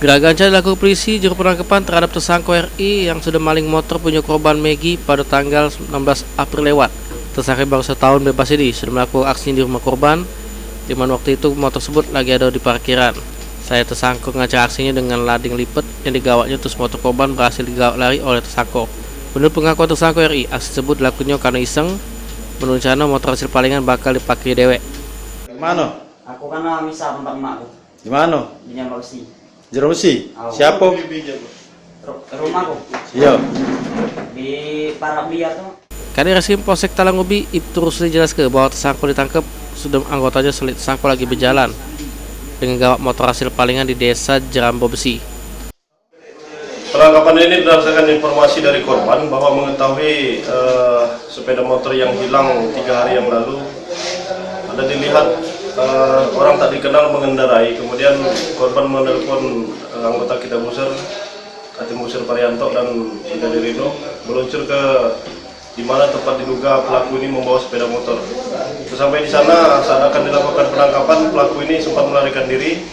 Geragacan dilakukan polisi juru penangkapan terhadap tersangka RI yang sudah maling motor punya korban Megi pada tanggal 16 April lewat. Tersangka baru setahun bebas ini sudah melakukan aksi di rumah korban, di mana waktu itu motor tersebut lagi ada di parkiran. Saya tersangka ngajak aksinya dengan lading lipat yang digawatnya, terus motor korban berhasil digawat lari oleh tersangka. Menurut pengakuan tersangka RI, aksi tersebut dilakukannya karena iseng, berencana motor hasil palingan bakal dipakai dewek. Mana? Aku kan misal tempat emakku. Di mana? Di Jambi Besi. Jero Besi. Siapa? Rumahku. Iya. Di Parabia tuh. Kadang Reskrim Polsek Talang Ubi itu terus dijelaskan bahwa tersangka ditangkap sudah anggotanya selit tersangka lagi berjalan dengan gawat motor hasil palingan di desa Jerambo Besi. Penangkapan ini berdasarkan informasi dari korban bahwa mengetahui sepeda motor yang hilang 3 hari yang lalu ada dilihat orang tak dikenal mengendarai. Kemudian korban menelpon anggota kita Musir, Katim Musir Parianto dan Brigadir Rino, meluncur ke di mana tempat diduga pelaku ini membawa sepeda motor. Sampai di sana saat akan dilakukan penangkapan, pelaku ini sempat melarikan diri,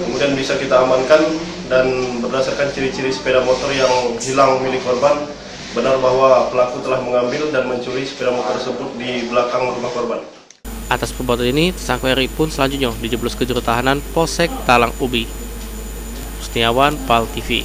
kemudian bisa kita amankan, dan berdasarkan ciri-ciri sepeda motor yang hilang milik korban, benar bahwa pelaku telah mengambil dan mencuri sepeda motor tersebut di belakang rumah korban. Atas perbuatan ini, tersangka RI pun selanjutnya dijeblos ke juru tahanan Polsek Talang Ubi. Setiawan, PAL TV.